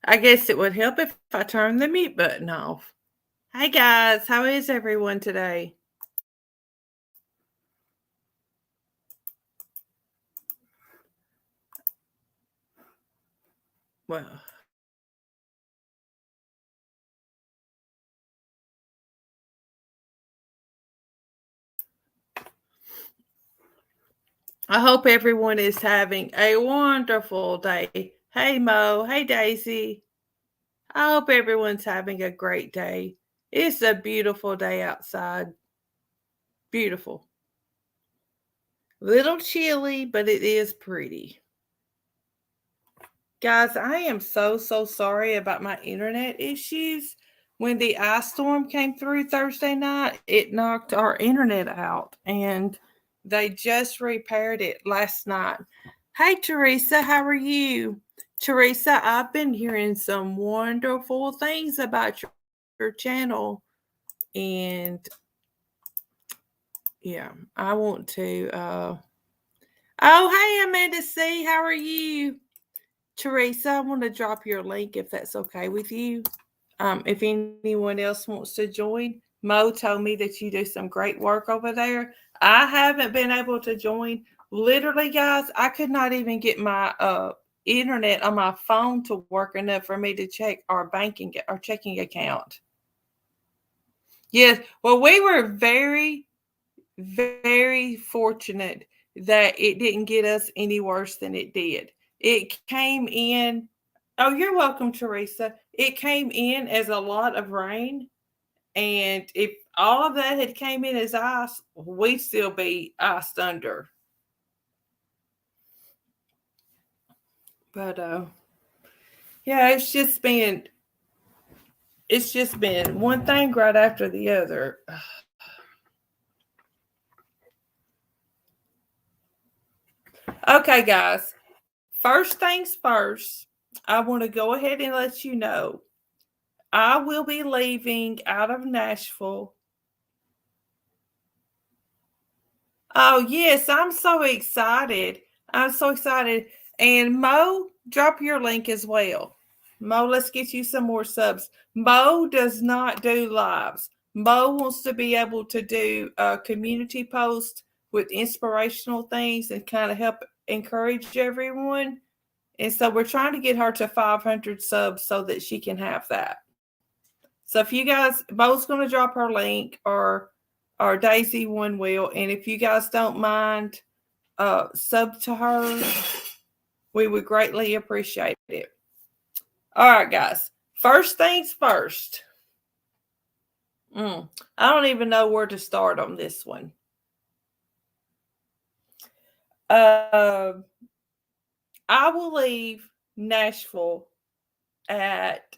I guess it would help if I turned the mute button off. Hey guys, how is everyone today? Well, I hope everyone is having a wonderful day. Hey Mo, hey Daisy. I hope everyone's having a great day. It's a beautiful day outside. Beautiful. Little chilly, but it is pretty. Guys, I am so sorry about my internet issues. When the ice storm came through Thursday night, it knocked our internet out and they just repaired it last night. Hey, Teresa, how are you? Teresa, I've been hearing some wonderful things about your channel. And yeah, I want to. Oh, hey, Amanda C., how are you? Teresa, I want to drop your link if that's okay with you. If anyone else wants to join, Mo told me that you do some great work over there. I haven't been able to join. Literally, guys, I could not even get my internet on my phone to work enough for me to check our checking account. Yes, well, we were very fortunate that it didn't get us any worse than it did. It came in. Oh, you're welcome, Teresa. It came in as a lot of rain, and if all of that had came in as ice, we'd still be iced under. But yeah, it's just been one thing right after the other. Okay, guys. First things first, I want to go ahead and let you know I will be leaving out of Nashville. Oh, yes, I'm so excited. I'm so excited. And Mo, drop your link as well. Mo, let's get you some more subs. Mo does not do lives. Mo wants to be able to do a community post with inspirational things and kind of help encourage everyone. And so we're trying to get her to 500 subs so that she can have that. So if you guys, Bo's going to drop her link, or Daisy one will, and if you guys don't mind sub to her, we would greatly appreciate it. All right, guys. First things first. I don't even know where to start on this one. Uh, I will leave Nashville at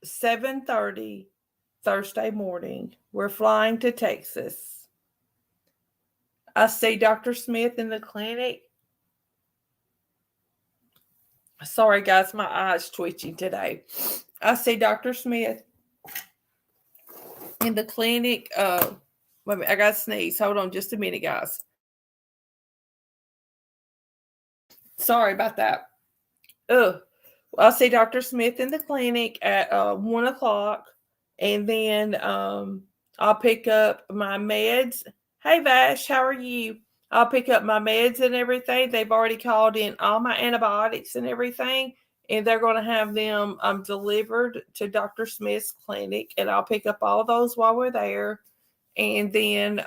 7:30 Thursday morning. We're flying to Texas. I see Dr. Smith in the clinic. Sorry, guys, my eyes twitching today. I see Dr. Smith in the clinic. Wait a minute, I got to sneeze. Hold on just a minute, guys. Sorry about that. Ugh. I'll see Dr. Smith in the clinic at 1 o'clock, and then I'll pick up my meds. Hey, Vash, how are you? I'll pick up my meds and everything. They've already called in all my antibiotics and everything, and they're going to have them delivered to Dr. Smith's clinic, and I'll pick up all those while we're there. And then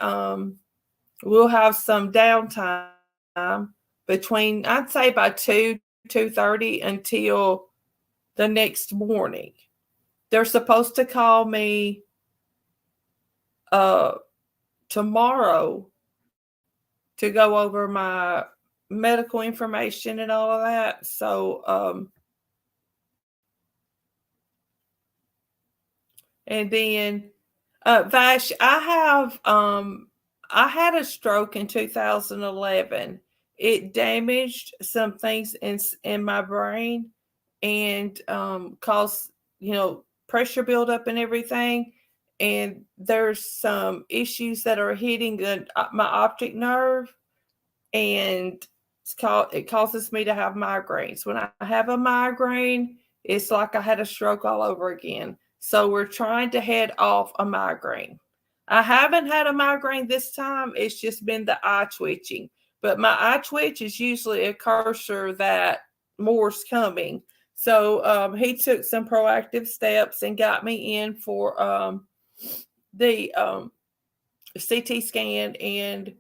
we'll have some downtime between, I'd say, by 2:30 until the next morning. They're supposed to call me tomorrow to go over my medical information and all of that. So and then Vash, I had a stroke in 2011. It damaged some things in my brain and caused, pressure buildup and everything. And there's some issues that are hitting my optic nerve, and it causes me to have migraines. When I have a migraine, It's like I had a stroke all over again. So we're trying to head off a migraine. I haven't had a migraine this time. It's just been the eye twitching. But my eye twitch is usually a cursor that more's coming. So he took some proactive steps and got me in for the CT scan, and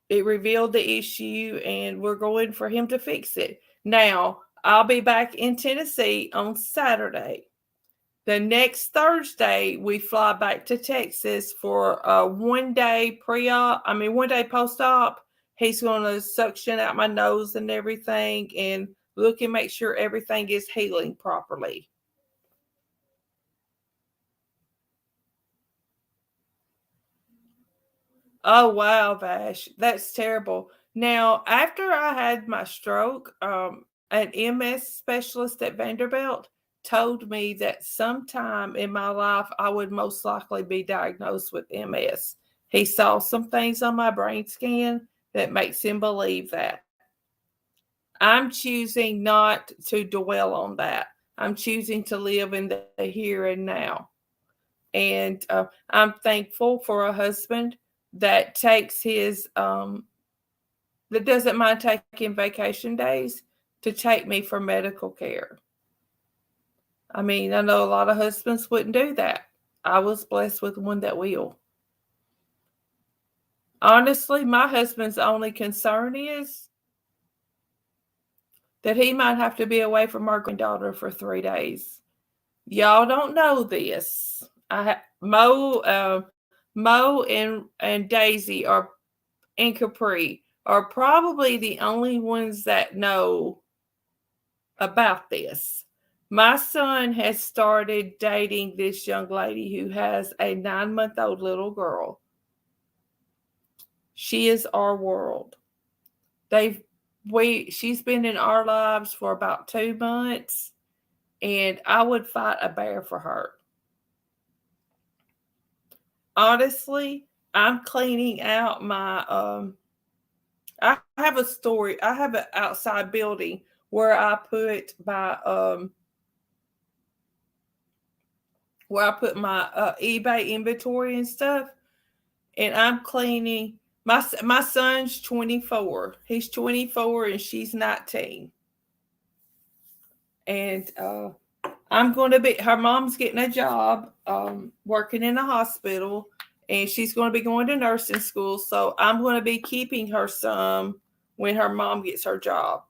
it revealed the issue, and we're going for him to fix it. Now, I'll be back in Tennessee on Saturday. The next Thursday, we fly back to Texas for a 1 day pre-op. I mean, 1 day post-op. He's going to suction out my nose and everything and look and make sure everything is healing properly. Oh, wow, Vash. That's terrible. Now, after I had my stroke, an MS specialist at Vanderbilt told me that sometime in my life I would most likely be diagnosed with MS. He saw some things on my brain scan that makes him believe that. I'm choosing not to dwell on that. I'm choosing to live in the here and now. And I'm thankful for a husband that takes his that doesn't mind taking vacation days to take me for medical care. I mean, I know a lot of husbands wouldn't do that. I was blessed with one that will. Honestly, my husband's only concern is that he might have to be away from our granddaughter for 3 days. Y'all don't know this. Mo and Daisy are and Capri are probably the only ones that know about this. My son has started dating this young lady who has a 9-month-old little girl. She is our world. She's been in our lives for about 2 months, and I would fight a bear for her. Honestly, I'm cleaning out my I have a story. I have an outside building where I put my eBay inventory and stuff, and I'm cleaning. My son's 24. He's 24 and she's 19. And I'm going to be, her mom's getting a job working in a hospital, and she's going to be going to nursing school. So I'm going to be keeping her some when her mom gets her job.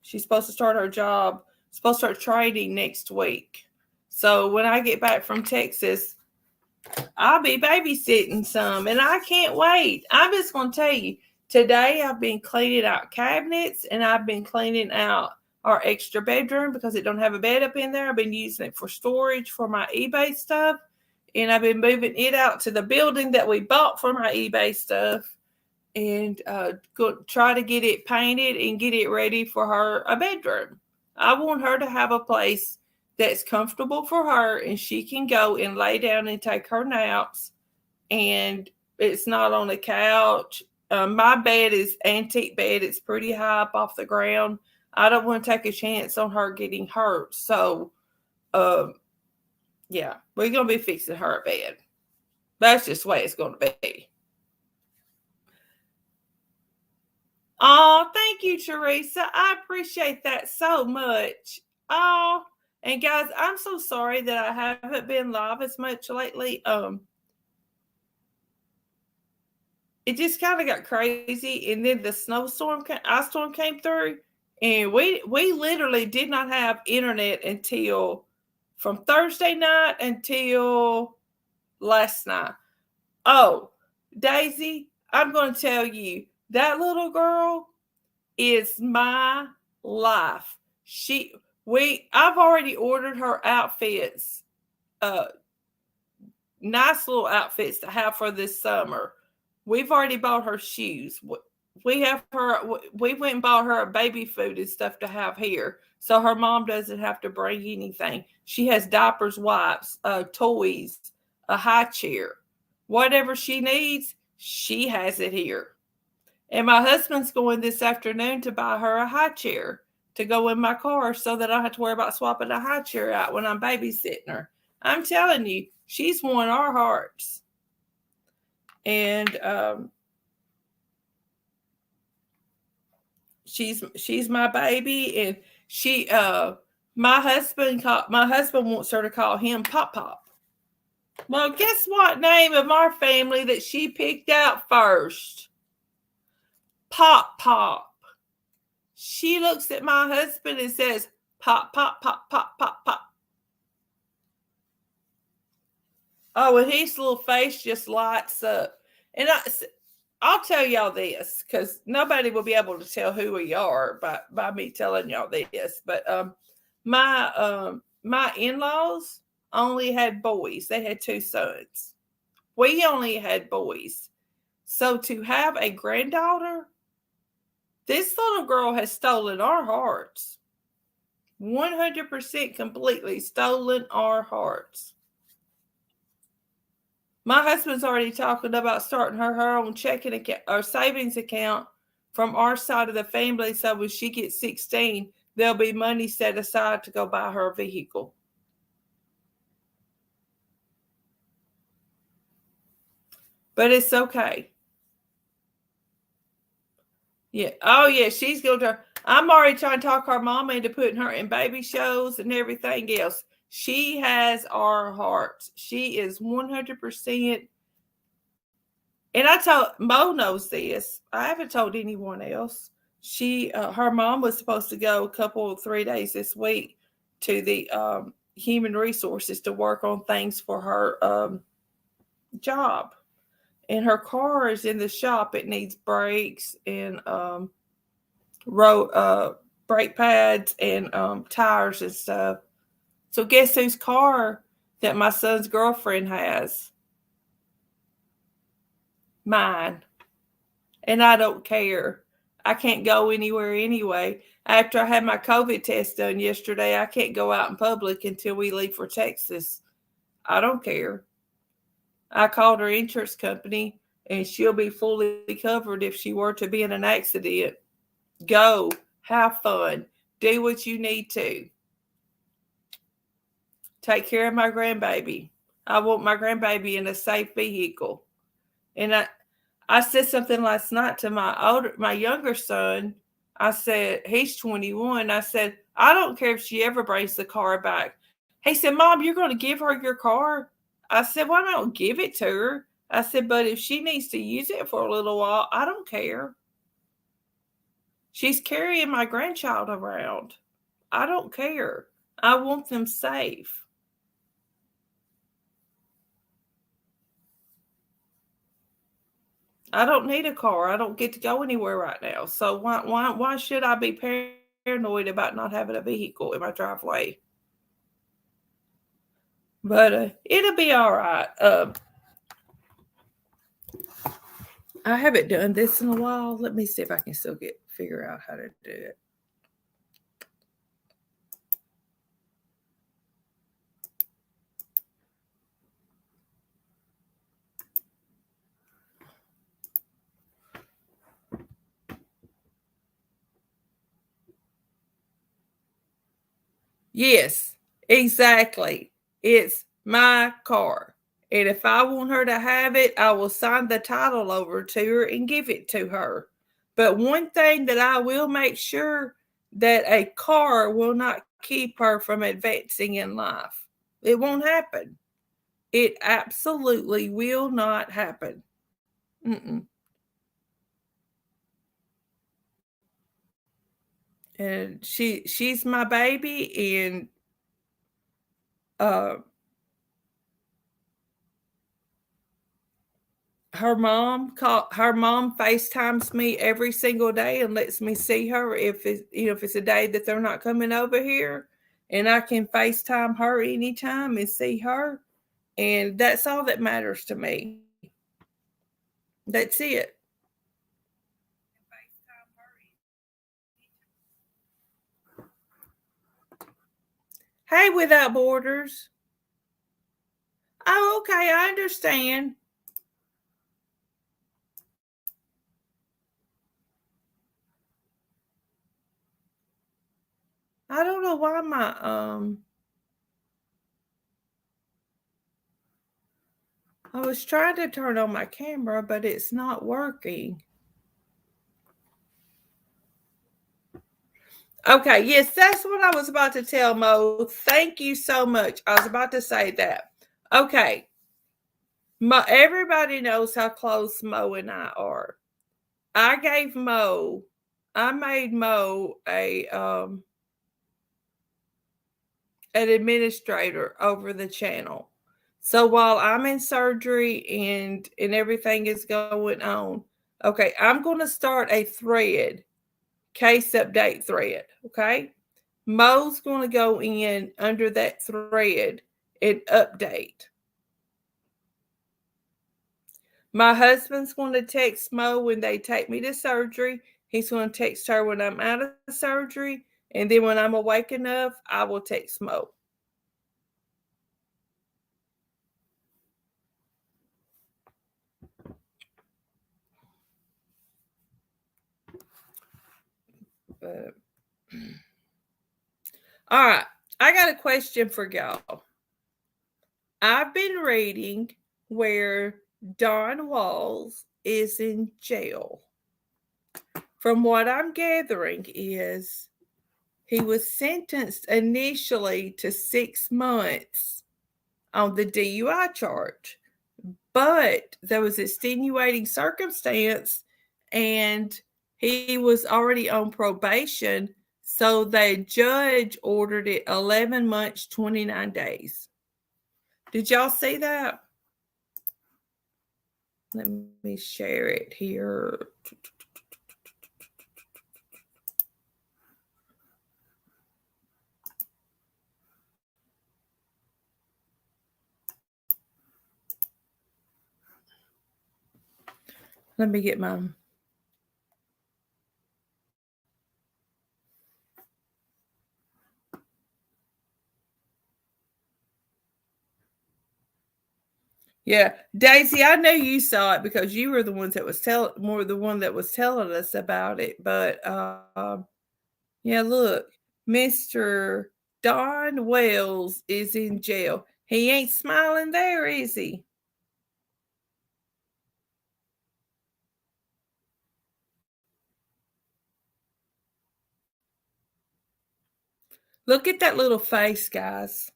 She's supposed to start her job, supposed to start training next week. So when I get back from Texas, I'll be babysitting some, and I can't wait. I'm just going to tell you, today I've been cleaning out cabinets, and I've been cleaning out our extra bedroom because it don't have a bed up in there. I've been using it for storage for my eBay stuff, and I've been moving it out to the building that we bought for my eBay stuff, and try to get it painted and get it ready for her a bedroom. I want her to have a place that's comfortable for her, and she can go and lay down and take her naps, and it's not on a couch. My bed is antique bed. It's pretty high up off the ground. I don't want to take a chance on her getting hurt. So, yeah, we're going to be fixing her a bed. That's just the way it's going to be. Oh, thank you, Teresa. I appreciate that so much. Oh, and guys, I'm so sorry that I haven't been live as much lately. It just kind of got crazy, and then the ice storm came through, and we literally did not have internet until from Thursday night until last night. Oh, Daisy, I'm going to tell you, that little girl is my life. I've already ordered her outfits, nice little outfits to have for this summer. We've already bought her shoes. We went and bought her baby food and stuff to have here, so her mom doesn't have to bring anything. She has diapers, wipes, toys, a high chair, whatever she needs. She has it here. And my husband's going this afternoon to buy her a high chair to go in my car so that I don't have to worry about swapping a high chair out when I'm babysitting her. I'm telling you, she's won our hearts. And she's my baby, and my husband wants her to call him Pop Pop. Well, guess what name of our family that she picked out first? Pop Pop. She looks at my husband and says, Pop, pop, pop, pop, pop, pop. Oh, and his little face just lights up. And I'll tell y'all this, because nobody will be able to tell who we are by me telling y'all this. But my in-laws only had boys. They had 2 sons. We only had boys. So to have a granddaughter, this little girl has stolen our hearts. 100% completely stolen our hearts. My husband's already talking about starting her own checking account or savings account from our side of the family, so when she gets 16, there'll be money set aside to go buy her a vehicle. But it's okay. Yeah. Oh, yeah. She's going to. I'm already trying to talk her mama into putting her in baby shows and everything else. She has our hearts. She is 100%. And I told Mo knows this. I haven't told anyone else. Her mom was supposed to go 3 days this week to the human resources to work on things for her job. And her car is in the shop. It needs brakes and brake pads and tires and stuff. So guess whose car that my son's girlfriend has? Mine. And I don't care. I can't go anywhere anyway. After I had my COVID test done yesterday, I can't go out in public until we leave for Texas. I don't care. I called her insurance company, and she'll be fully covered if she were to be in an accident. Go. Have fun. Do what you need to. Take care of my grandbaby. I want my grandbaby in a safe vehicle. And I said something last night to my younger son. I said, he's 21. I said, I don't care if she ever brings the car back. He said, Mom, you're going to give her your car? I said, well, I don't give it to her. I said, but if she needs to use it for a little while, I don't care. She's carrying my grandchild around. I don't care. I want them safe. I don't need a car. I don't get to go anywhere right now. So why should I be paranoid about not having a vehicle in my driveway? But it'll be all right. I haven't done this in a while. Let me see if I can still figure out how to do it. Yes, exactly. It's my car. And if I want her to have it, I will sign the title over to her and give it to her. But one thing that I will make sure, that a car will not keep her from advancing in life. It won't happen. It absolutely will not happen. Mm-mm. And she's my baby, and uh her mom FaceTimes me every single day and lets me see her if it's a day that they're not coming over here, and I can FaceTime her anytime and see her, and that's all that matters to me. That's it. Hey, Without Borders. Oh, okay, I understand. I don't know why my I was trying to turn on my camera, but it's not working. Okay, yes, that's what I was about to tell Mo. Thank you so much. I was about to say that. Okay, Mo, everybody knows how close Mo and I are. I gave Mo, I made Mo an administrator over the channel. So while I'm in surgery and everything is going on, okay, I'm going to start a thread, case update thread. Okay, Mo's going to go in under that thread and update. My husband's going to text Mo when they take me to surgery. He's going to text her when I'm out of surgery. And then when I'm awake enough, I will text Mo. Uh, all right. I got a question for y'all. I've been reading where Don Walls is in jail. From what I'm gathering is he was sentenced initially to 6 months on the DUI charge, but there was extenuating circumstance and he was already on probation. So the judge ordered it 11 months, 29 days. Did y'all see that? Let me share it here. Let me get my. Yeah, Daisy, I know you saw it because you were the ones that was the one that was telling us about it. But yeah, look, Mr. Don Wells is in jail. He ain't smiling there, is he? Look at that little face, guys.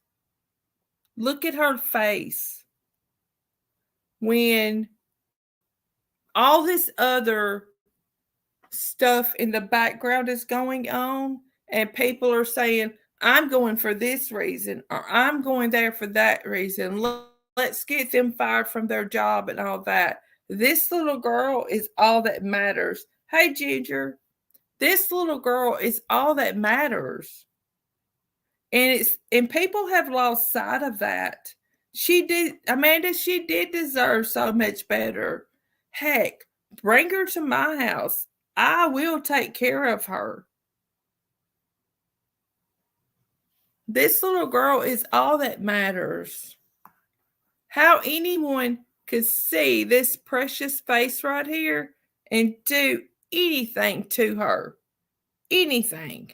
Look at her face. When all this other stuff in the background is going on and people are saying, I'm going for this reason or I'm going there for that reason. Let's get them fired from their job and all that. This little girl is all that matters. Hey, Ginger, this little girl is all that matters. And people have lost sight of that. She did, Amanda, she did deserve so much better. Heck, bring her to my house. I will take care of her. This little girl is all that matters. How anyone could see this precious face right here and do anything to her. Anything.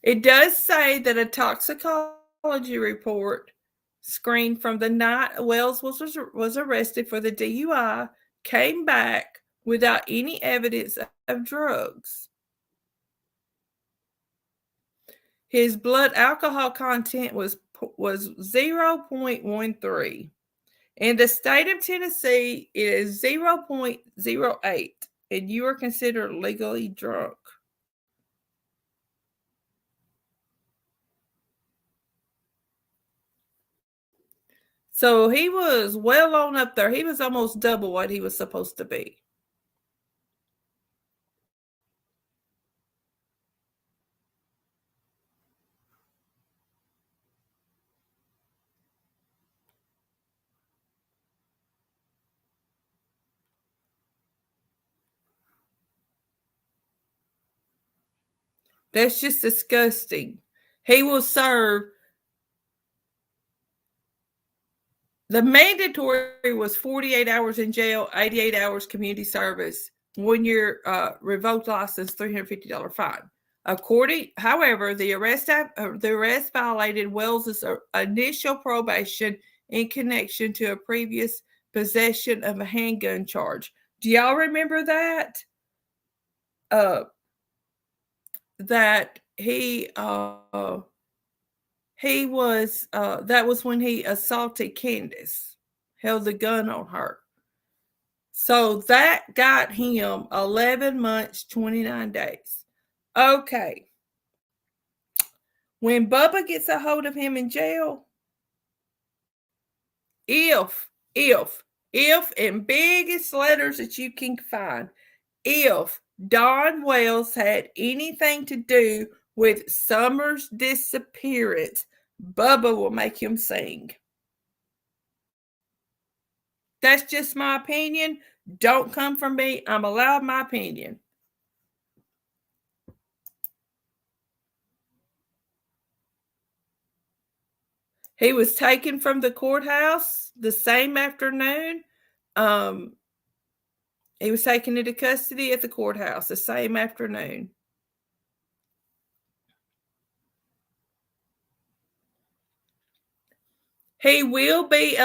It does say that a toxicology report screened from the night Wells was arrested for the DUI came back without any evidence of drugs. His blood alcohol content was 0.13. In the state of Tennessee, it is 0.08, and you are considered legally drunk. So he was well on up there. He was almost double what he was supposed to be. That's just disgusting. He will serve. The mandatory was 48 hours in jail, 88 hours community service. when your revoked license, $350 fine. However, the arrest violated Wells's initial probation in connection to a previous possession of a handgun charge. Do y'all remember that? Uh, that he was that was when he assaulted Candace, held the gun on her. So that got him 11 months, 29 days. Okay. When Bubba gets a hold of him in jail, if, if in biggest letters that you can find, if Don Wells had anything to do with Summer's disappearance, Bubba will make him sing. That's just my opinion. Don't come from me. I'm allowed my opinion. He was taken from the courthouse the same afternoon. He was taken into custody at the courthouse the same afternoon. He will be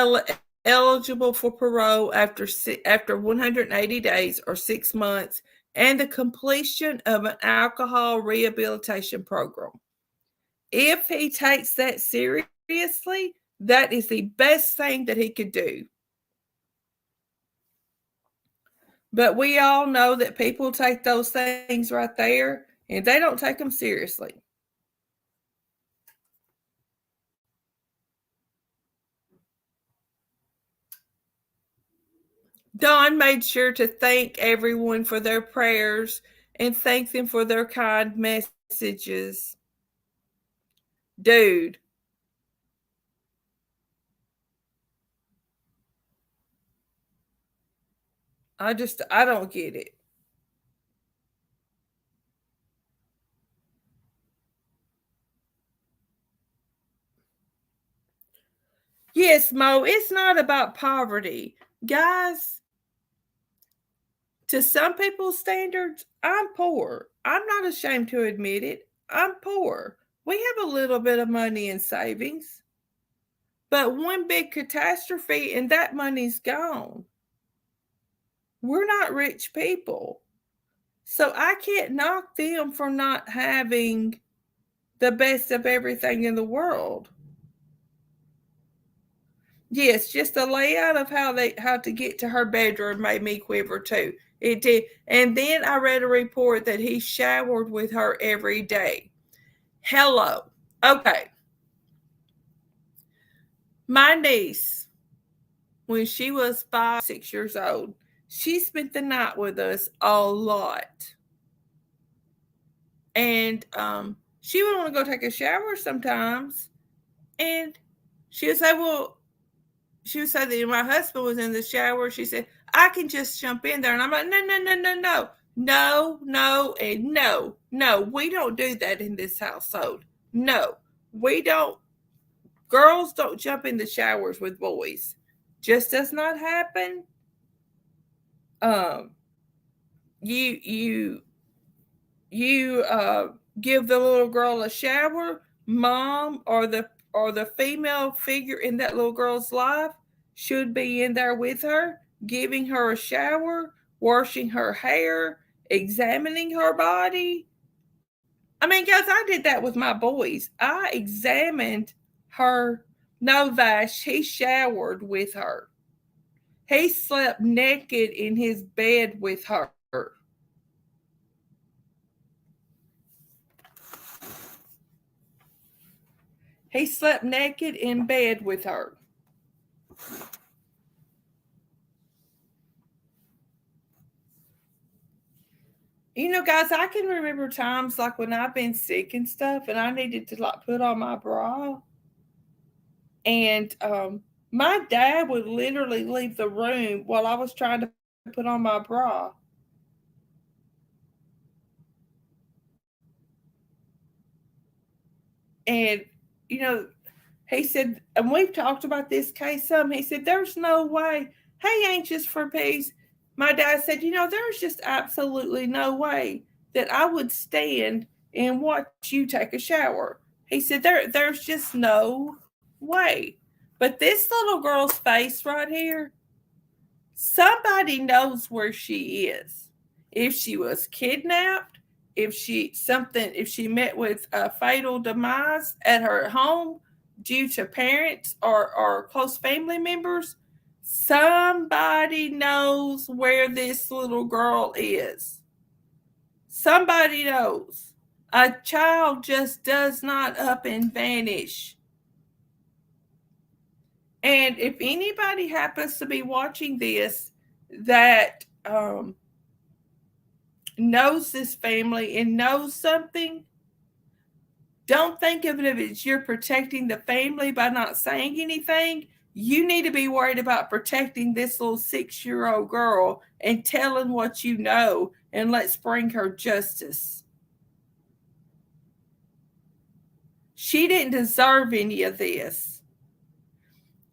eligible for parole after 180 days or 6 months and the completion of an alcohol rehabilitation program. If he takes that seriously, that is the best thing that he could do. But we all know that people take those things right there and they don't take them seriously. Don made sure to thank everyone for their prayers and thank them for their kind messages. Dude. I don't get it. Yes, Mo, it's not about poverty. Guys, to some people's standards, I'm poor. I'm not ashamed to admit it. I'm poor. We have a little bit of money in savings. But one big catastrophe and that money's gone. We're not rich people. So I can't knock them for not having the best of everything in the world. Yes, just the layout of how to get to her bedroom made me quiver too. It did. And then I read a report that he showered with her every day. Hello. Okay. My niece, when she was 5, 6 years old, she spent the night with us a lot. And she would want to go take a shower sometimes. And she would say, well, she would say that my husband was in the shower. She said, I can just jump in there. And I'm like, no, no, no, no, no. No, no, and no. No, we don't do that in this household. No, we don't. Girls don't jump in the showers with boys. Just does not happen. Um, you give the little girl a shower. Mom or the female figure in that little girl's life should be in there with her, giving her a shower, washing her hair, examining her body. I mean, guys, I did that with my boys. I examined her. No, Vash, he showered with her. He slept naked in his bed with her. He slept naked in bed with her. You know, guys, I can remember times like when I've been sick and stuff and I needed to like put on my bra. And my dad would literally leave the room while I was trying to put on my bra. And, you know, he said, and we've talked about this case some, he said, there's no way. Hey, Anxious for Peace, My dad said, there's just absolutely no way that I would stand and watch you take a shower. He said, there's just no way. But this little girl's face right here, somebody knows where she is. If she was kidnapped, if she met with a fatal demise at her home due to parents or close family members, somebody knows where this little girl is. Somebody knows. A child just does not up and vanish. And if anybody happens to be watching this that knows this family and knows something, don't think of it as you're protecting the family by not saying anything. You need to be worried about protecting this little 6-year-old girl and telling what you know, and let's bring her justice. She didn't deserve any of this.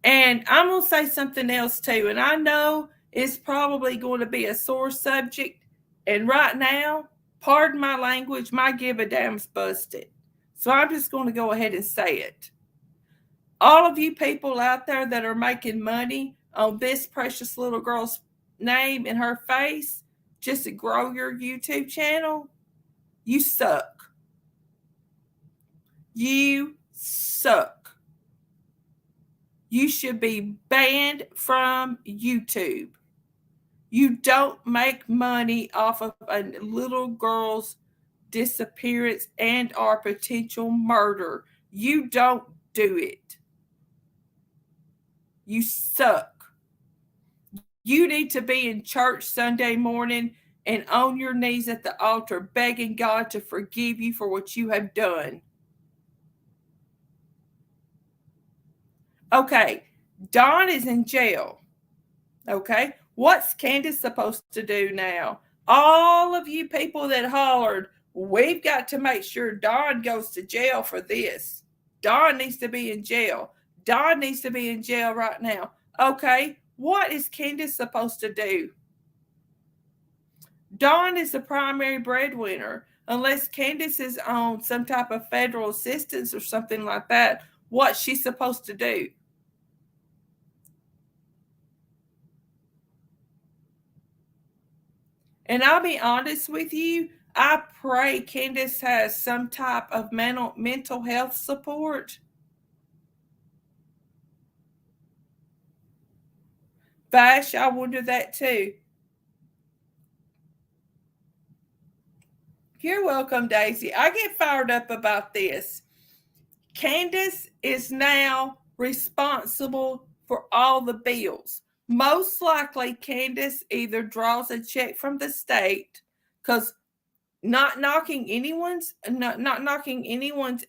And I'm going to say something else too, and I know it's probably going to be a sore subject, and right now, pardon my language, my give a damn's busted. So I'm just going to go ahead and say it. All of you people out there that are making money on this precious little girl's name and her face just to grow your YouTube channel, you suck. You suck. You should be banned from YouTube. You don't make money off of a little girl's disappearance and or potential murder. You don't do it. You suck. You need to be in church Sunday morning and on your knees at the altar begging God to forgive you for what you have done. Okay, Dawn is in jail. Okay, what's Candace supposed to do now? All of you people that hollered, we've got to make sure Dawn goes to jail for this. Dawn needs to be in jail. Dawn needs to be in jail right now. Okay, what is Candace supposed to do? Dawn is the primary breadwinner. Unless Candace is on some type of federal assistance or something like that, what's she supposed to do? And I'll be honest with you, I pray Candace has some type of mental health support. Vash, I wonder that too. You're welcome, Daisy. I get fired up about this. Candace is now responsible for all the bills. Most likely, Candace either draws a check from the state, because not knocking anyone's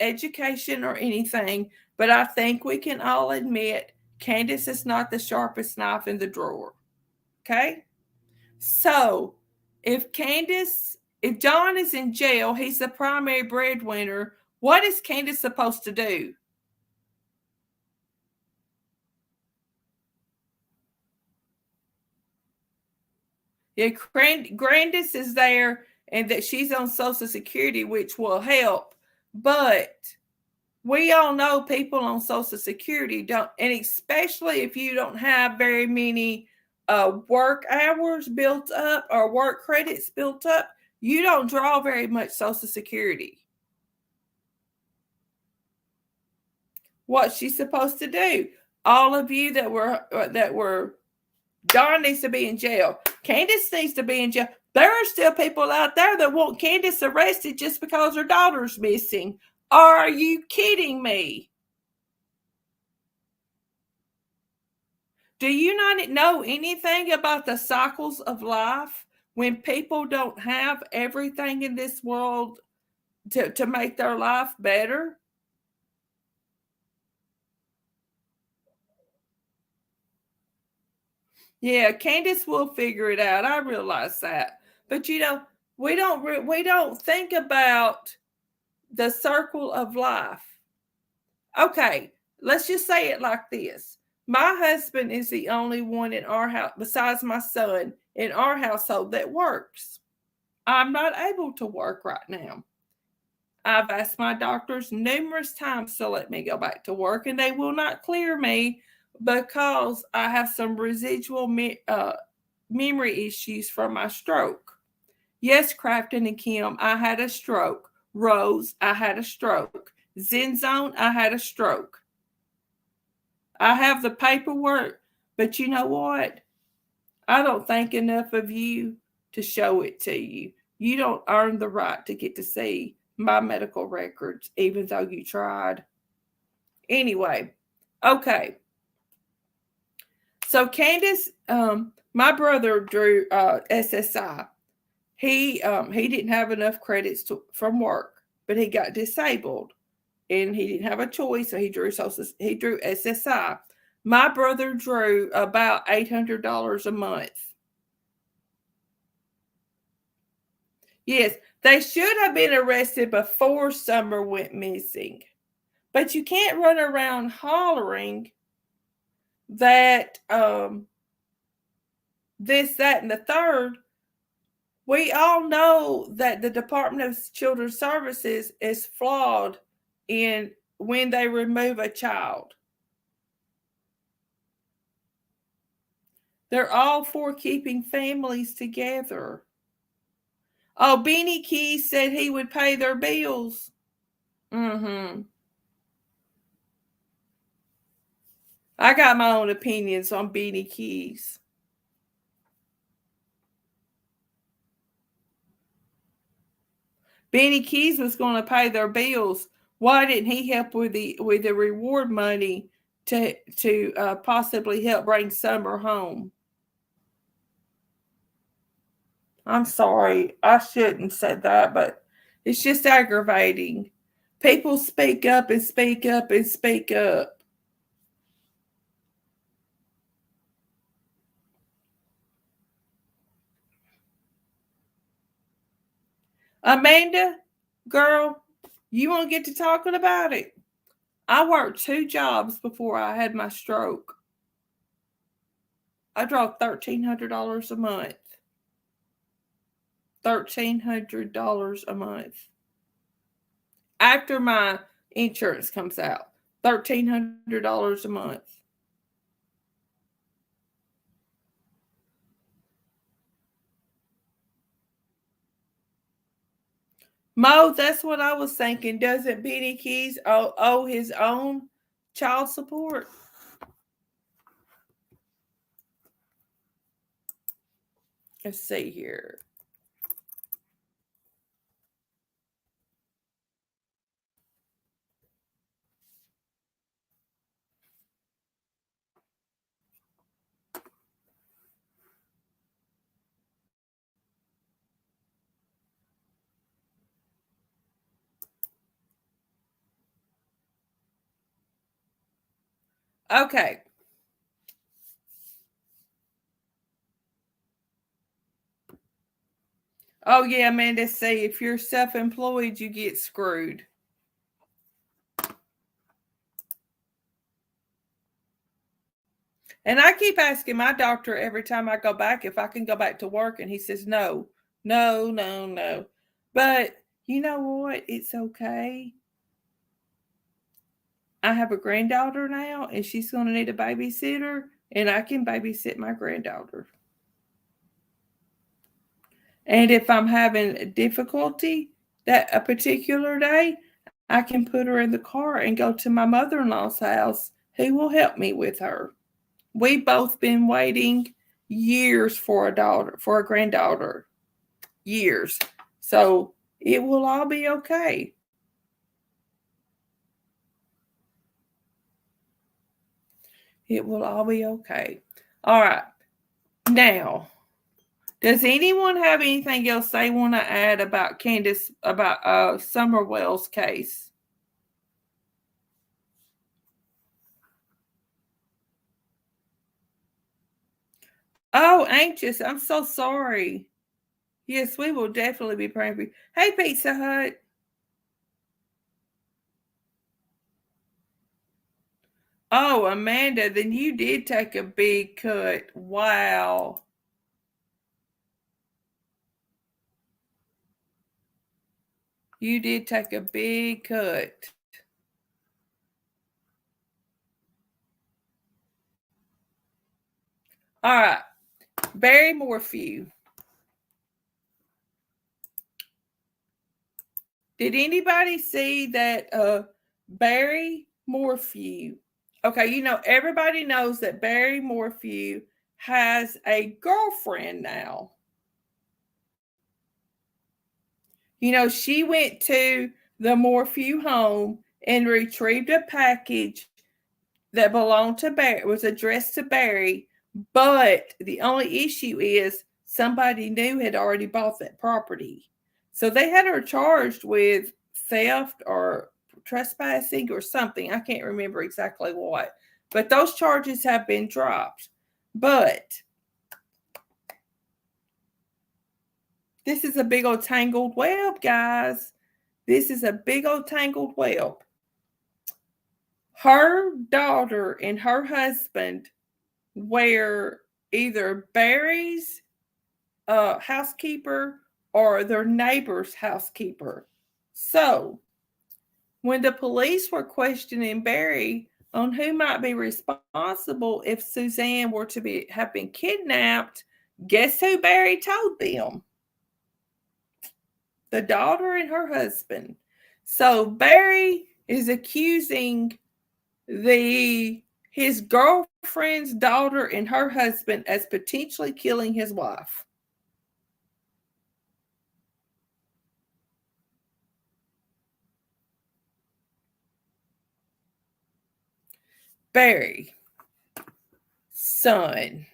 education or anything, but I think we can all admit Candace is not the sharpest knife in the drawer. Okay? So if John is in jail, he's the primary breadwinner. What is Candace supposed to do? Yeah, Grandis is there, and that she's on Social Security, which will help. But we all know people on Social Security don't, and especially if you don't have very many work hours built up or work credits built up, you don't draw very much Social Security. What's she supposed to do? All of you that were Dawn needs to be in jail. Candace needs to be in jail. There are still people out there that want Candace arrested just because her daughter's missing. Are you kidding me? Do you not know anything about the cycles of life when people don't have everything in this world to make their life better? Yeah, Candace will figure it out. I realize that. But we don't think about the circle of life. Okay, let's just say it like this. My husband is the only one in our house, besides my son, in our household that works. I'm not able to work right now. I've asked my doctors numerous times to let me go back to work, and they will not clear me because I have some residual memory issues from my stroke. Yes, Crafton and Kim, I had a stroke. Rose, I had a stroke. Zenzone, I had a stroke. I have the paperwork, but you know what? I don't think enough of you to show it to you. You don't earn the right to get to see my medical records, even though you tried. Anyway, okay. So Candace, my brother drew SSI. He didn't have enough credits from work, but he got disabled, and he didn't have a choice, so he drew SSI. My brother drew about $800 a month. Yes, they should have been arrested before Summer went missing. But you can't run around hollering that this, that, and the third. We all know that the Department of Children's Services is flawed in when they remove a child. They're all for keeping families together. Oh, Beanie Keys said he would pay their bills. Mm-hmm. I got my own opinions on Beanie Keys. Beanie Keys was going to pay their bills. Why didn't he help with the reward money to possibly help bring Summer home? I'm sorry, I shouldn't said that, but it's just aggravating. People speak up and speak up and speak up. Amanda, girl, you want to get to talking about it? I worked 2 jobs before I had my stroke. I draw $1,300 a month. $1,300 a month. After my insurance comes out, $1,300 a month. Mo, that's what I was thinking. Doesn't Benny Keys owe his own child support? Let's see here. Okay. Oh yeah, Amanda, see, if you're self-employed, you get screwed. And I keep asking my doctor every time I go back if I can go back to work, and he says no, no, no, no. But you know what? It's okay. I have a granddaughter now, and she's going to need a babysitter, and I can babysit my granddaughter. And if I'm having difficulty that a particular day, I can put her in the car and go to my mother-in-law's house, who will help me with her. We've both been waiting years for a granddaughter. Years. So it will all be okay. It will all be okay. All right. Now, does anyone have anything else they want to add about Candace, about Summerwell's case? Oh, anxious. I'm so sorry. Yes, we will definitely be praying for you. Hey, Pizza Hut. Oh, Amanda, then you did take a big cut. Wow. You did take a big cut. All right. Barry Morphew. Did anybody see that Barry Morphew? Okay, everybody knows that Barry Morphew has a girlfriend now. She went to the Morphew home and retrieved a package that belonged to Barry. It was addressed to Barry, but the only issue is somebody new had already bought that property. So they had her charged with theft or trespassing or something. I can't remember exactly what, but those charges have been dropped. But this is a big old tangled web, guys. This is a big old tangled web. Her daughter and her husband were either Barry's housekeeper or their neighbor's housekeeper. So, when the police were questioning Barry on who might be responsible if Suzanne were to have been kidnapped, guess who Barry told them? The daughter and her husband. So Barry is accusing his girlfriend's daughter and her husband as potentially killing his wife. Barry, son,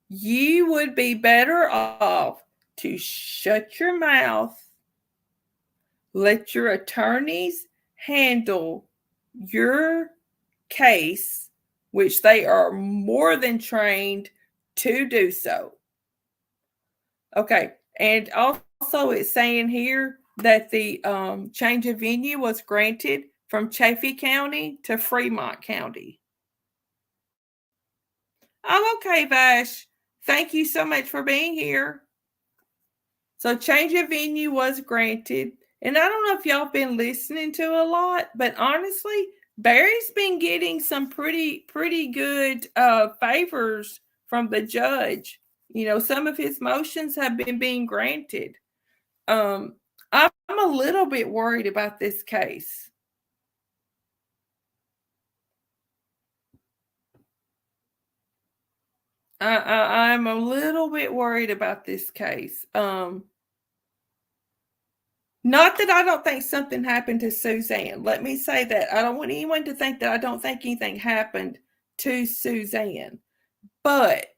you would be better off to shut your mouth, let your attorneys handle your case, which they are more than trained to do so. Okay, and also it's saying here that the change of venue was granted from Chaffee County to Fremont County. I'm okay, Vash. Thank you so much for being here. So change of venue was granted. And I don't know if y'all been listening to a lot, but honestly, Barry's been getting some pretty good favors from the judge. Some of his motions have been being granted. I'm a little bit worried about this case. I'm a little bit worried about this case. Not that I don't think something happened to Suzanne. Let me say that. I don't want anyone to think that I don't think anything happened to Suzanne. But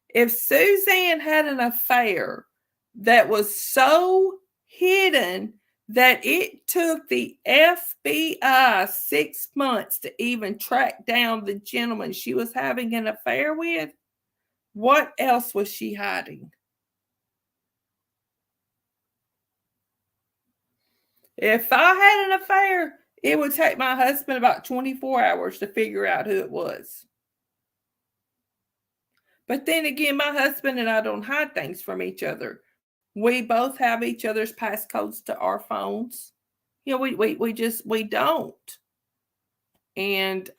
if Suzanne had an affair that was so hidden that it took the FBI 6 months to even track down the gentleman she was having an affair with, what else was she hiding? If I had an affair, it would take my husband about 24 hours to figure out who it was. But then again, my husband and I don't hide things from each other. We both have each other's passcodes to our phones. We don't. And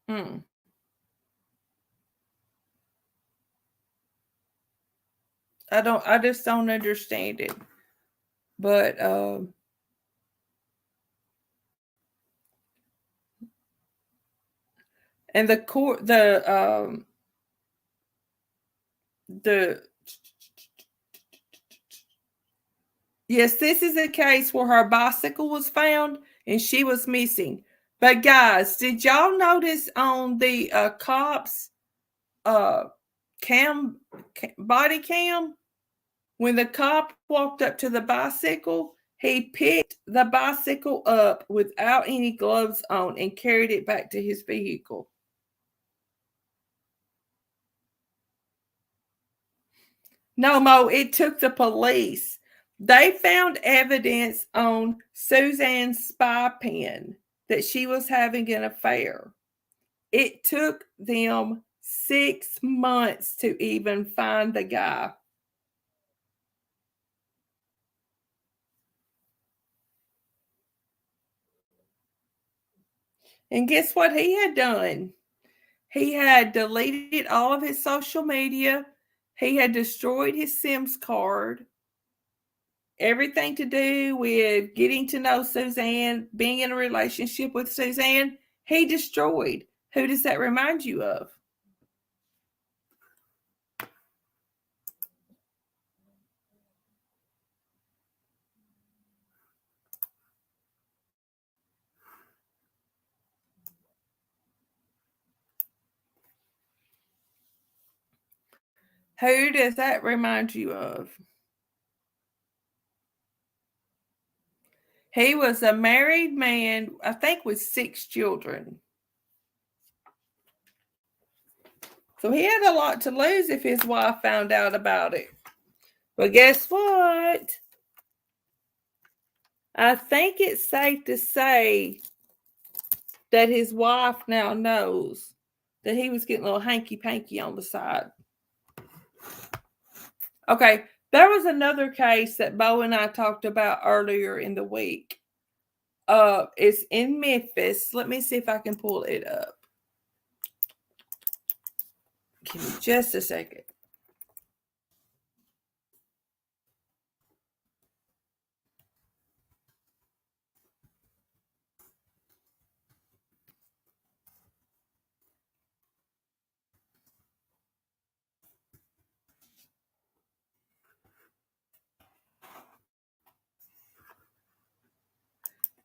hmm. I just don't understand it. But and the yes, this is a case where her bicycle was found and she was missing. But guys, did y'all notice on the cops uh body cam, when the cop walked up to the bicycle, he picked the bicycle up without any gloves on and carried it back to his vehicle. No, Mo, it took the police. They found evidence on Suzanne's spy pen. that she was having an affair. It took them 6 months to even find the guy. And guess what he had done? He had deleted all of his social media. He had destroyed his Sims card. Everything to do with getting to know Suzanne, being in a relationship with Suzanne, he destroyed. Who does that remind you of? Who does that remind you of? He was a married man, I think with 6 children. So he had a lot to lose if his wife found out about it. But guess what? I think it's safe to say that his wife now knows that he was getting a little hanky panky on the side. Okay, there was another case that Bo and I talked about earlier in the week. It's in Memphis. Let me see if I can pull it up. Give me just a second.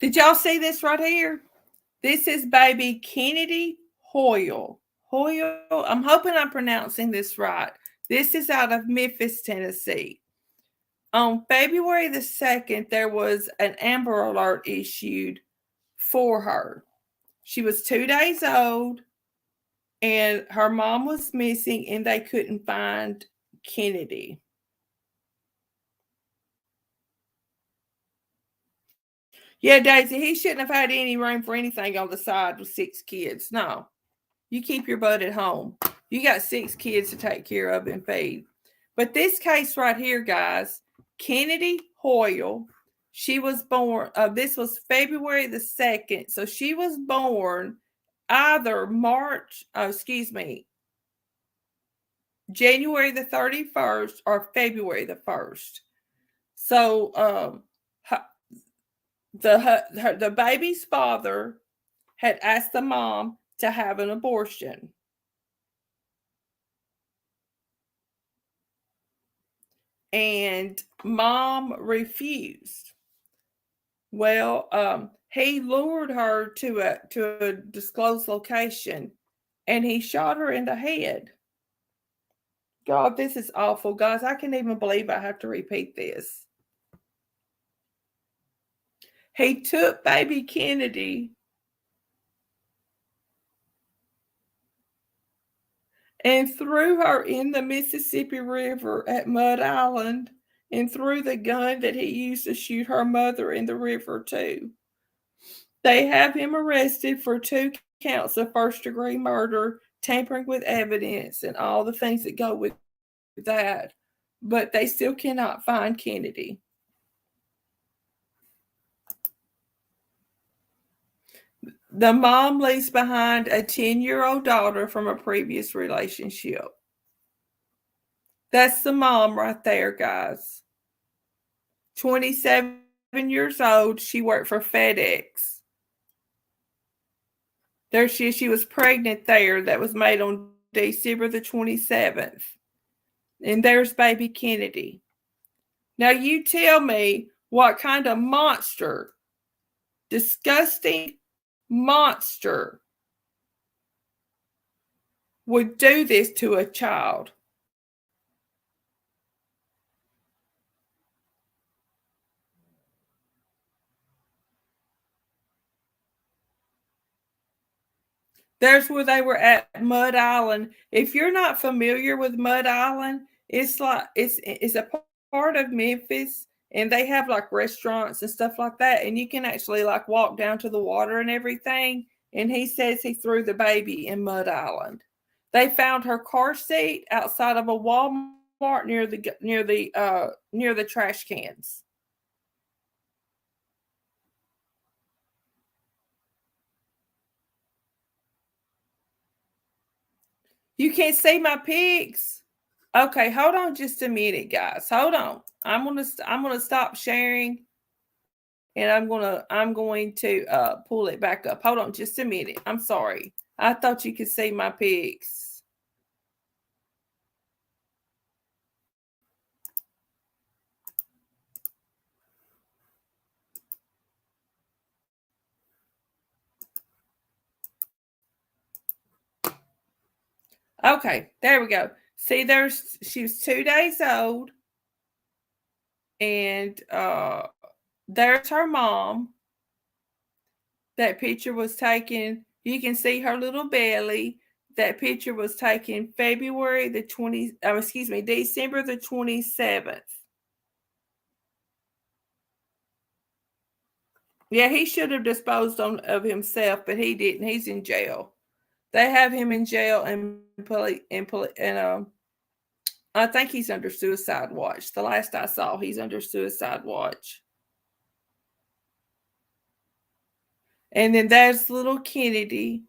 Did y'all see this right here? This is baby Kennedy Hoyle. Hoyle, I'm hoping I'm pronouncing this right. This is out of Memphis, Tennessee. On February the 2nd, there was an Amber Alert issued for her. She was 2 days old, and her mom was missing, and they couldn't find Kennedy. Yeah, Daisy, he shouldn't have had any room for anything on the side with 6 kids. No, you keep your butt at home. You got 6 kids to take care of and feed. But this case right here, guys, Kennedy Hoyle, she was born, this was February the 2nd. So she was born either January the 31st or February the 1st. So the baby's father had asked the mom to have an abortion. And mom refused. Well, he lured her to a disclosed location, and he shot her in the head. God, this is awful, guys. I can't even believe I have to repeat this. He took baby Kennedy and threw her in the Mississippi River at Mud Island, and threw the gun that he used to shoot her mother in the river too. They have him arrested for 2 counts of first-degree murder, tampering with evidence, and all the things that go with that. But they still cannot find Kennedy. The mom leaves behind a 10-year-old daughter from a previous relationship. That's the mom right there, guys. 27 years old. She worked for FedEx. There she was pregnant there. That was made on December the 27th. And there's baby Kennedy. Now you tell me what kind of monster, disgusting monster, would do this to a child. There's where they were at Mud Island. If you're not familiar with Mud Island, it's like it's a part of Memphis. and they have like restaurants and stuff like that, and you can actually like walk down to the water and everything. And he says he threw the baby in Mud Island. They found her car seat outside of a Walmart near the trash cans. You can't see my pics. Okay, hold on just a minute, guys. Hold on. I'm gonna stop sharing, and I'm going to pull it back up. Hold on just a minute. I'm sorry. I thought you could see my pics. Okay, there we go. See, she was 2 days old, and there's her mom. That picture was taken. You can see her little belly. That picture was taken February the 20. Excuse me, December the 27th. Yeah, he should have disposed of himself, but he didn't. He's in jail. They have him in jail and I think he's under suicide watch. The last I saw, he's under suicide watch. And then there's little Kennedy.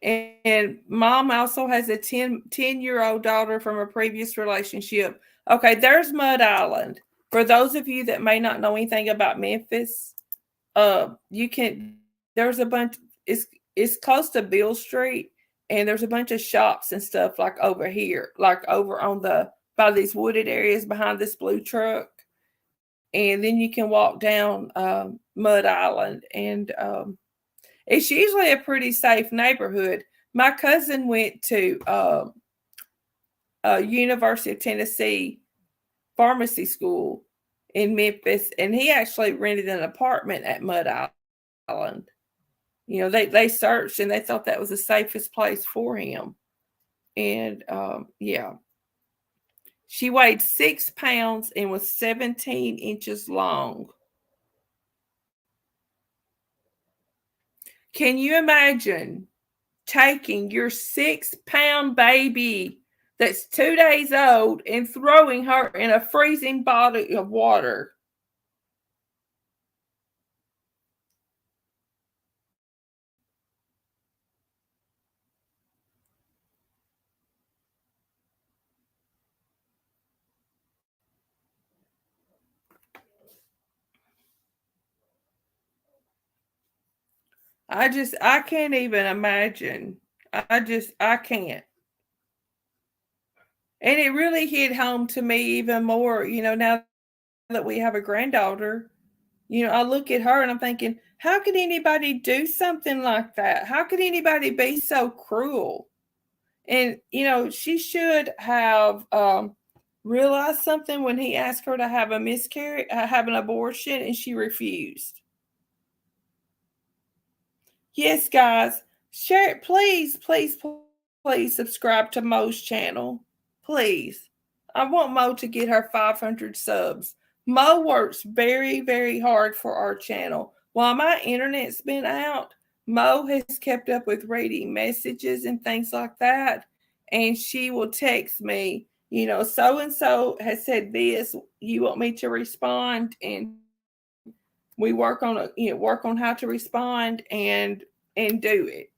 And mom also has a 10-year-old daughter from a previous relationship. Okay, there's Mud Island. For those of you that may not know anything about Memphis, you can there's a bunch it's close to Bill Street, and there's a bunch of shops and stuff like over here, like over on the by these wooded areas behind this blue truck. And then you can walk down Mud Island, and it's usually a pretty safe neighborhood. My cousin went to University of Tennessee pharmacy school in Memphis, and he actually rented an apartment at Mud Island. You know, they searched and they thought that was the safest place for him. And yeah, she weighed 6 pounds and was 17 inches long. Can you imagine taking your 6 pound baby that's 2 days old and throwing her in a freezing body of water? I can't even imagine. I can't. And it really hit home to me even more, now that we have a granddaughter. I look at her and I'm thinking, how could anybody do something like that? How could anybody be so cruel? And she should have realized something when he asked her to have a miscarriage, have an abortion, and she refused. Yes, guys, share it. Please, please, please subscribe to Mo's channel. Please. I want Mo to get her 500 subs. Mo works very, very hard for our channel. While my internet's been out, Mo has kept up with reading messages and things like that. And she will text me, so and so has said this. You want me to respond? And we work on how to respond and do it.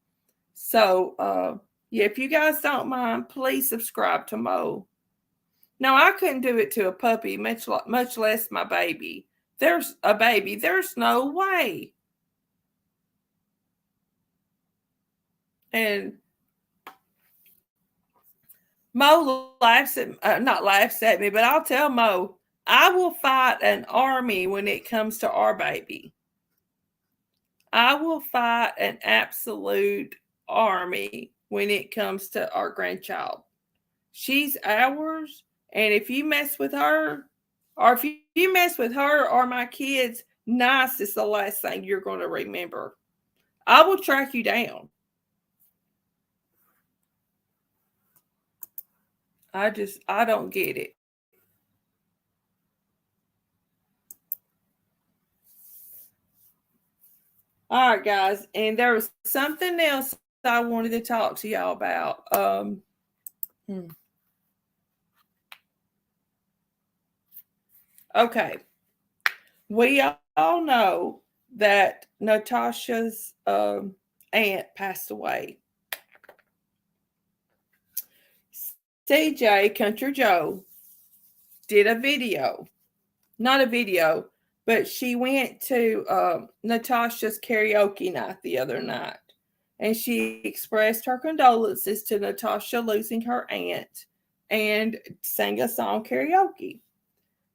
So yeah, if you guys don't mind, please subscribe to Mo. No, I couldn't do it to a puppy, much less my baby. There's a baby. There's no way. And Mo laughs at not laughs at me, but I'll tell Mo I will fight an army when it comes to our baby. I will fight an absolute army when it comes to our grandchild. She's ours, and if you mess with her, or if you mess with her or my kids, nice is the last thing you're going to remember. I will track you down. I don't get it. All right, guys, and there was something else I wanted to talk to y'all about. Okay, we all know that Natasha's aunt passed away. CJ Country Joe did a video, not a video, but she went to Natasha's karaoke night the other night, and she expressed her condolences to Natasha losing her aunt and sang a song karaoke.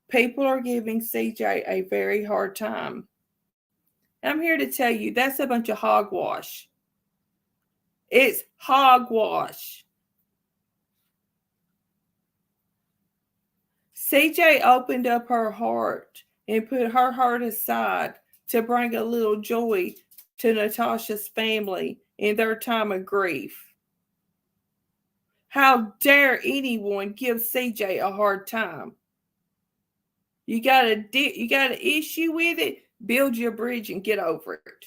People are giving CJ a very hard time. I'm here to tell you that's a bunch of hogwash. It's hogwash. CJ opened up her heart and put her heart aside to bring a little joy to Natasha's family in their time of grief. How dare anyone give CJ a hard time? You got an issue with it, build your bridge and get over it.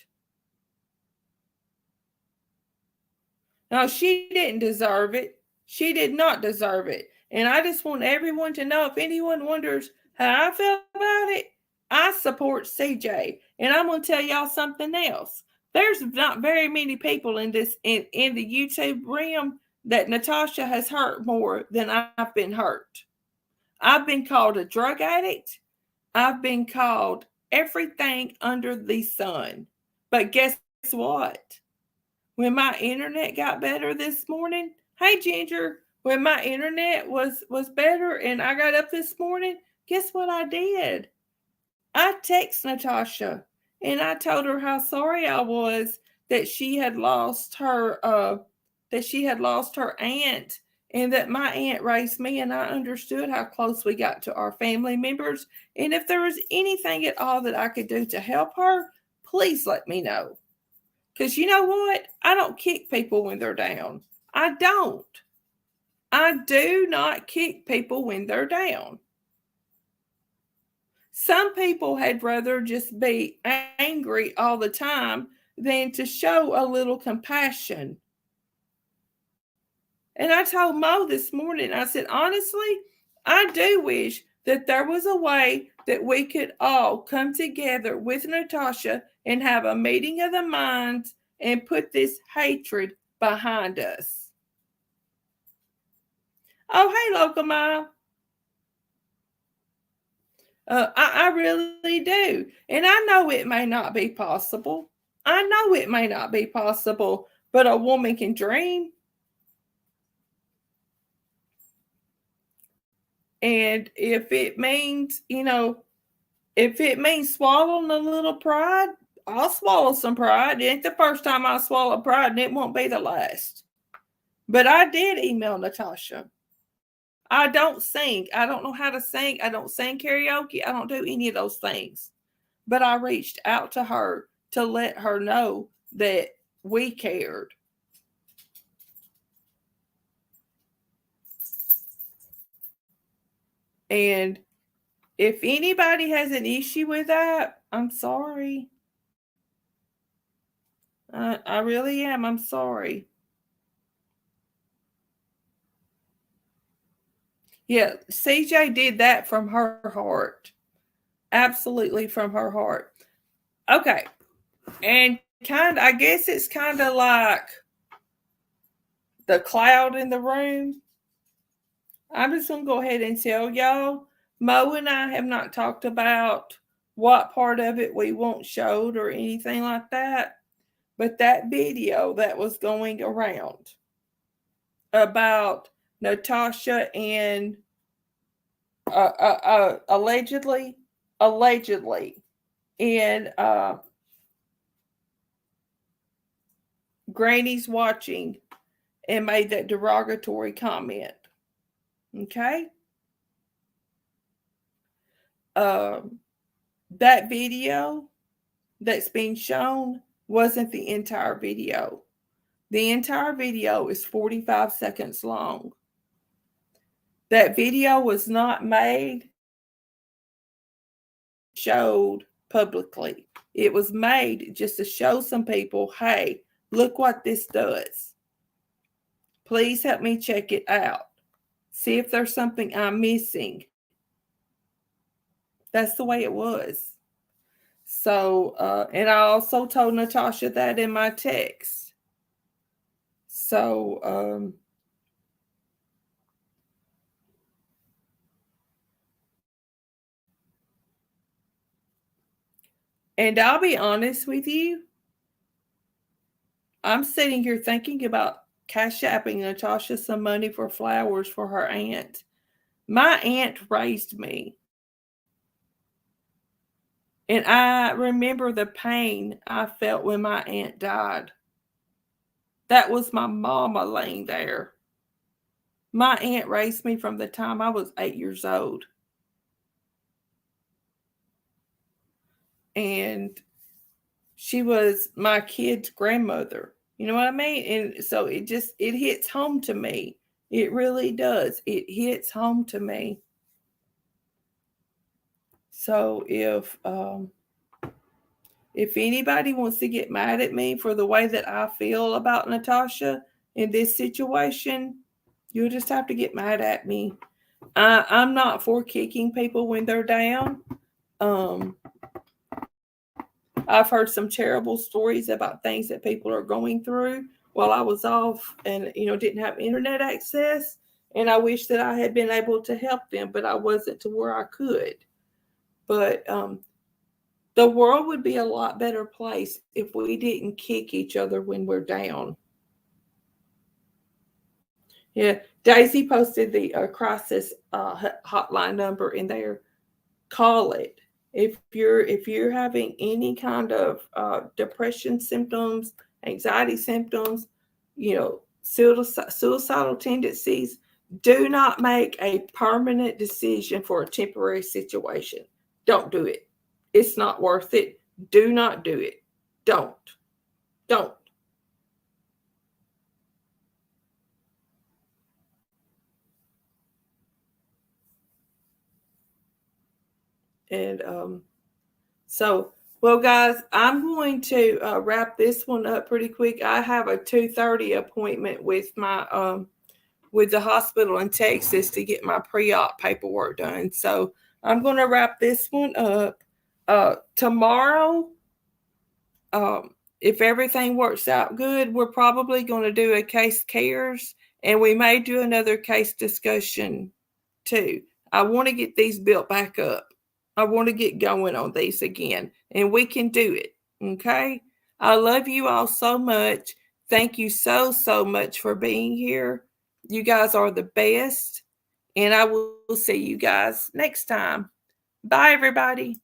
Now, she didn't deserve it. She did not deserve it. And I just want everyone to know, if anyone wonders how I feel about it, I support CJ. And I'm going to tell y'all something else. There's not very many people in this in the YouTube realm that Natasha has hurt more than I've been hurt. I've been called a drug addict. I've been called everything under the sun. But guess what? When my internet got better this morning, hey Ginger, when my internet was better and I got up this morning, guess what I did? I texted Natasha and I told her how sorry I was that she had lost her aunt, and that my aunt raised me, and I understood how close we got to our family members, and if there was anything at all that I could do to help her, please let me know. Because you know what? I don't kick people when they're down. I don't. I do not kick people when they're down. Some people had rather just be angry all the time than to show a little compassion. And I told Mo this morning, I said, honestly, I do wish that there was a way that we could all come together with Natasha and have a meeting of the minds and put this hatred behind us. Oh, hey, Local Mile. I really do. And I know it may not be possible. I know it may not be possible, but a woman can dream. And if it means, if it means swallowing a little pride, I'll swallow some pride. It ain't the first time I swallow pride, and it won't be the last. But I did email Natasha. I don't sing. I don't know how to sing. I don't sing karaoke. I don't do any of those things. But I reached out to her to let her know that we cared. And if anybody has an issue with that, I'm sorry. I really am. I'm sorry. Yeah, CJ did that from her heart. Absolutely from her heart. Okay. And I guess it's kind of like the cloud in the room. I'm just going to go ahead and tell y'all, Mo and I have not talked about what part of it we want showed or anything like that. But that video that was going around about Natasha and allegedly in Granny's watching and made that derogatory comment. Okay? That video that's being shown wasn't the entire video. The entire video is 45 seconds long. That video was not made, showed publicly. It was made just to show some people, hey, look what this does. Please help me check it out. See if there's something I'm missing. That's the way it was. So, and I also told Natasha that in my text. So, and I'll be honest with you, I'm sitting here thinking about cash apping Natasha some money for flowers for her aunt. My aunt raised me. And I remember the pain I felt when my aunt died. That was my mama laying there. My aunt raised me from the time I was 8 years old. And she was my kid's grandmother. You know what I mean? And so it hits home to me. It really does. It hits home to me. So if anybody wants to get mad at me for the way that I feel about Natasha in this situation, you'll just have to get mad at me. I'm not for kicking people when they're down. I've heard some terrible stories about things that people are going through while I was off and, didn't have internet access. And I wish that I had been able to help them, but I wasn't to where I could. But the world would be a lot better place if we didn't kick each other when we're down. Yeah, Daisy posted the crisis hotline number in there. Call it if you're having any kind of depression symptoms, anxiety symptoms, suicidal tendencies. Do not make a permanent decision for a temporary situation. Don't do it. It's not worth it. Do not do it. Don't. And so, well, guys, I'm going to wrap this one up pretty quick. I have a 2:30 appointment with my with the hospital in Texas to get my pre-op paperwork done. So I'm going to wrap this one up. Tomorrow, if everything works out good, we're probably going to do a case cares, and we may do another case discussion too. I want to get these built back up. I want to get going on these again, and we can do it. Okay. I love you all so much. Thank you so, so much for being here. You guys are the best, and I will see you guys next time. Bye, everybody.